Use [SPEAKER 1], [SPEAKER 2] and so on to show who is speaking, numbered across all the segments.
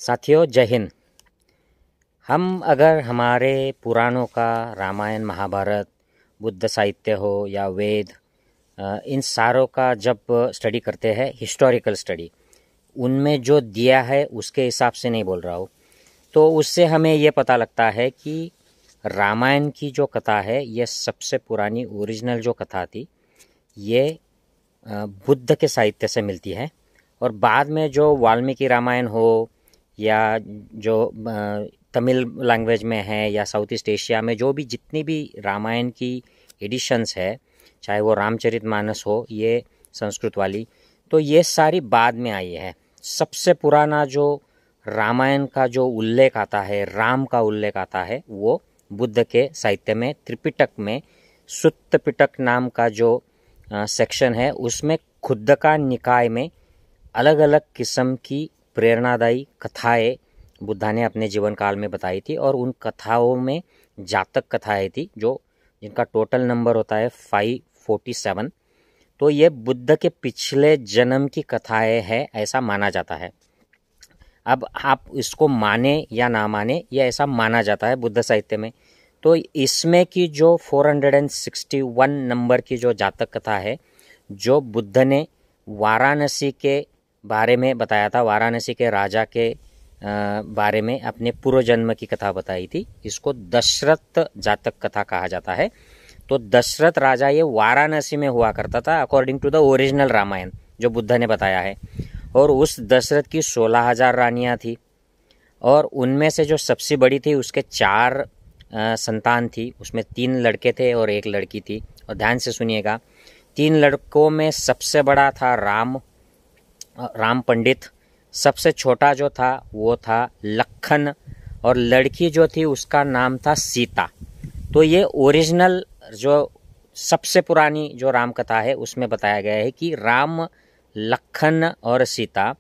[SPEAKER 1] साथियों, जय हिंद। हम अगर हमारे पुराणों का रामायण, महाभारत, बुद्ध साहित्य हो या वेद, इन सारों का जब स्टडी करते हैं, हिस्टोरिकल स्टडी, उनमें जो दिया है उसके हिसाब से नहीं बोल रहा हूँ, तो उससे हमें ये पता लगता है कि रामायण की जो कथा है ये सबसे पुरानी ओरिजिनल जो कथा थी ये बुद्ध के साहित्य से मिलती है। और बाद में जो वाल्मीकि रामायण हो या जो तमिल लैंग्वेज में है या साउथ ईस्ट एशिया में जो भी जितनी भी रामायण की एडिशंस है, चाहे वो रामचरितमानस हो ये संस्कृत वाली, तो ये सारी बाद में आई है। सबसे पुराना जो रामायण का जो उल्लेख आता है, राम का उल्लेख आता है, वो बुद्ध के साहित्य में त्रिपिटक में सुत्त पिटक नाम का जो सेक्शन है उसमें खुद्दका निकाय में अलग अलग किस्म की प्रेरणादायी कथाएं बुद्धा ने अपने जीवन काल में बताई थी। और उन कथाओं में जातक कथाएं थी जो जिनका टोटल नंबर होता है 547। तो ये बुद्ध के पिछले जन्म की कथाएं हैं ऐसा माना जाता है। अब आप इसको माने या ना माने, ये ऐसा माना जाता है बुद्ध साहित्य में। तो इसमें की जो 461 नंबर की जो जातक कथा है, जो बुद्ध ने वाराणसी के बारे में बताया था, वाराणसी के राजा के बारे में अपने पूर्व जन्म की कथा बताई थी, इसको दशरथ जातक कथा कहा जाता है। तो दशरथ राजा ये वाराणसी में हुआ करता था according to the original Ramayana जो बुद्ध ने बताया है। और उस दशरथ की 16,000 रानियां थी और उनमें से जो सबसे बड़ी थी उसके 4 संतान थी, उसमें 3 लड़के थे और 1 लड़की थी। और ध्यान से सुनिएगा, 3 लड़कों में सबसे बड़ा था राम पंडित, सबसे छोटा जो था वो था लखन, और लड़की जो थी उसका नाम था सीता। तो ये ओरिजिनल जो सबसे पुरानी जो राम कथा है उसमें बताया गया है कि राम, लखन और सीता,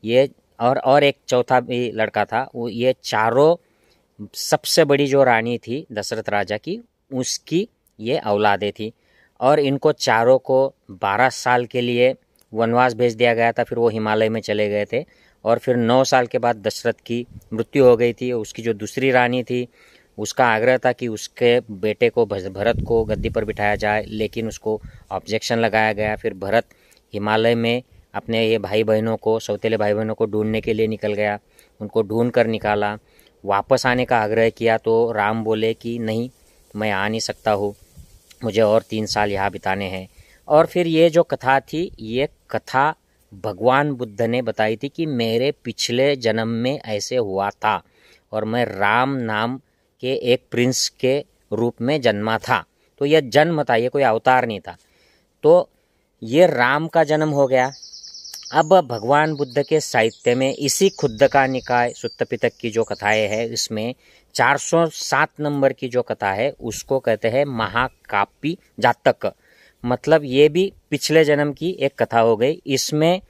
[SPEAKER 1] ये और एक चौथा भी लड़का था, वो ये चारों सबसे बड़ी जो रानी थी दशरथ राजा की, उसकी ये औलादें थी। और इनको चारों को 12 साल के लिए वनवास भेज दिया गया था, फिर वो हिमालय में चले गए थे। और फिर 9 साल के बाद दशरथ की मृत्यु हो गई थी। उसकी जो दूसरी रानी थी उसका आग्रह था कि उसके बेटे को भरत को गद्दी पर बिठाया जाए, लेकिन उसको ऑब्जेक्शन लगाया गया। फिर भरत हिमालय में अपने ये भाई बहनों को, सौतेले भाई बहनों को ढूंढने के लिए निकल गया, उनको ढूंढ कर निकाला, वापस आने का आग्रह किया तो राम बोले कि नहीं, मैं आ नहीं सकता हूँ, मुझे और 3 साल यहाँ बिताने हैं। और फिर ये जो कथा थी, ये कथा भगवान बुद्ध ने बताई थी कि मेरे पिछले जन्म में ऐसे हुआ था और मैं राम नाम के एक प्रिंस के रूप में जन्मा था। तो यह जन्म था, ये कोई अवतार नहीं था। तो ये राम का जन्म हो गया। अब भगवान बुद्ध के साहित्य में इसी खुद्दका निकाय सुत्त पिटक की जो कथाएं है, इसमें 407 नंबर की जो कथा है उसको कहते हैं महाकापी जातक। मतलब ये भी पिछले जन्म की एक कथा हो गई। इसमें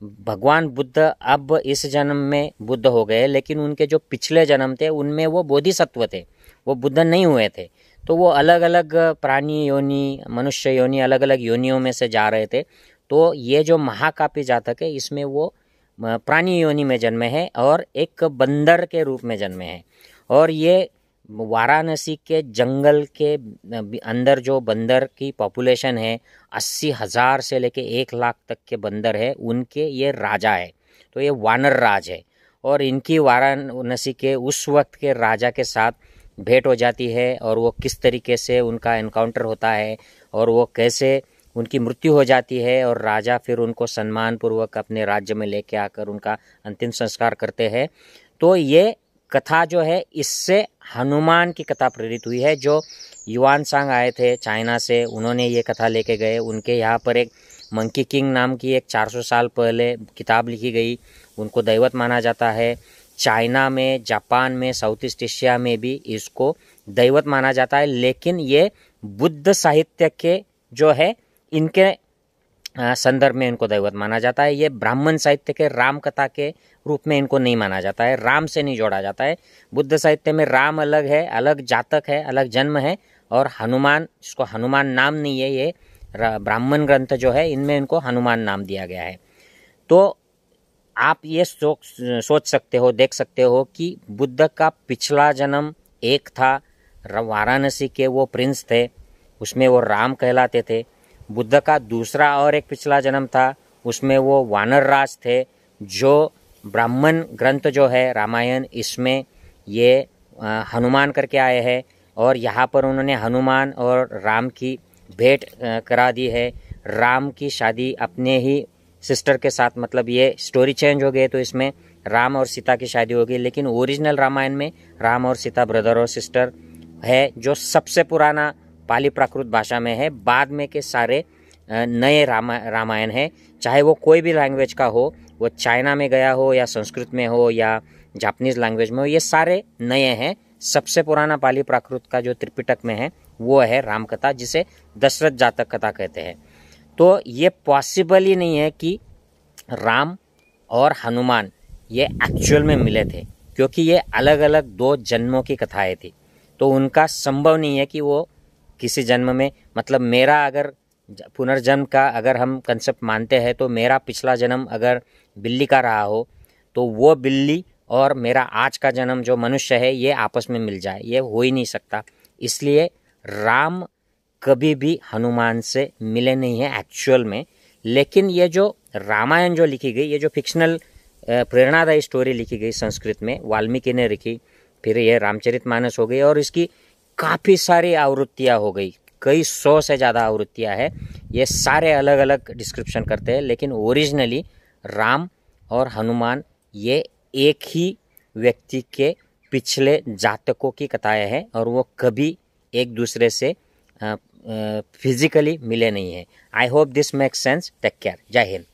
[SPEAKER 1] भगवान बुद्ध अब इस जन्म में बुद्ध हो गए, लेकिन उनके जो पिछले जन्म थे उनमें वो बोधिसत्व थे, वो बुद्ध नहीं हुए थे। तो वो अलग अलग प्राणी योनि, मनुष्य योनि, अलग अलग योनियों में से जा रहे थे। तो ये जो महाकापी जातक है इसमें वो प्राणी योनि में जन्मे हैं और एक बंदर के रूप में जन्मे हैं। और ये वाराणसी के जंगल के अंदर जो बंदर की पॉपुलेशन है, 80,000 से लेके 1 लाख तक के बंदर है, उनके ये राजा है। तो ये वानर राज है। और इनकी वाराणसी के उस वक्त के राजा के साथ भेंट हो जाती है और वो किस तरीके से उनका एनकाउंटर होता है और वो कैसे उनकी मृत्यु हो जाती है, और राजा फिर उनको सम्मानपूर्वक अपने राज्य में लेके आकर उनका अंतिम संस्कार करते हैं। तो ये कथा जो है इससे हनुमान की कथा प्रेरित हुई है। जो युआन सांग आए थे चाइना से, उन्होंने ये कथा लेके गए। उनके यहाँ पर एक मंकी किंग नाम की एक 400 साल पहले किताब लिखी गई, उनको दैवत माना जाता है। चाइना में, जापान में, साउथ ईस्ट एशिया में भी इसको दैवत माना जाता है। लेकिन ये बुद्ध साहित्य के जो है इनके संदर्भ में इनको दैवत माना जाता है। ये ब्राह्मण साहित्य के राम कथा के रूप में इनको नहीं माना जाता है, राम से नहीं जोड़ा जाता है। बुद्ध साहित्य में राम अलग है, अलग जातक है, अलग जन्म है। और हनुमान, इसको हनुमान नाम नहीं है, ये ब्राह्मण ग्रंथ जो है इनमें इनको हनुमान नाम दिया गया है। तो आप ये सोच सकते हो, देख सकते हो कि बुद्ध का पिछला जन्म एक था, वाराणसी के वो प्रिंस थे, उसमें वो राम कहलाते थे। बुद्ध का दूसरा और एक पिछला जन्म था, उसमें वो वानर राज थे, जो ब्राह्मण ग्रंथ जो है रामायण, इसमें ये हनुमान करके आए हैं और यहाँ पर उन्होंने हनुमान और राम की भेंट करा दी है। राम की शादी अपने ही सिस्टर के साथ, मतलब ये स्टोरी चेंज हो गई तो इसमें राम और सीता की शादी होगी, लेकिन ओरिजिनल रामायण में राम और सीता ब्रदर और सिस्टर है, जो सबसे पुराना पाली प्राकृत भाषा में है। बाद में के सारे नए रामायण है, चाहे वो कोई भी लैंग्वेज का हो, वो चाइना में गया हो या संस्कृत में हो या जापानीज लैंग्वेज में हो, ये सारे नए हैं। सबसे पुराना पाली प्राकृत का जो त्रिपिटक में है वो है राम कथा, जिसे दशरथ जातक कथा कहते हैं। तो ये पॉसिबल ही नहीं है कि राम और हनुमान ये एक्चुअल में मिले थे, क्योंकि ये अलग अलग दो जन्मों की कथाएं थी। तो उनका संभव नहीं है कि वो किसी जन्म में, मतलब मेरा अगर पुनर्जन्म का अगर हम कंसेप्ट मानते हैं तो मेरा पिछला जन्म अगर बिल्ली का रहा हो तो वो बिल्ली और मेरा आज का जन्म जो मनुष्य है ये आपस में मिल जाए, ये हो ही नहीं सकता। इसलिए राम कभी भी हनुमान से मिले नहीं है एक्चुअल में। लेकिन ये जो रामायण जो लिखी गई, ये जो फिक्शनल प्रेरणादायी स्टोरी लिखी गई संस्कृत में, वाल्मीकि ने लिखी, फिर ये रामचरितमानस हो गई और इसकी काफ़ी सारी आवृत्तियाँ हो गई, कई 100 से ज़्यादा आवृत्तियाँ हैं। ये सारे अलग अलग डिस्क्रिप्शन करते हैं, लेकिन ओरिजिनली राम और हनुमान ये एक ही व्यक्ति के पिछले जातकों की कथाएं हैं और वो कभी एक दूसरे से फिजिकली मिले नहीं है। I hope this makes sense. Take care. जय हिंद।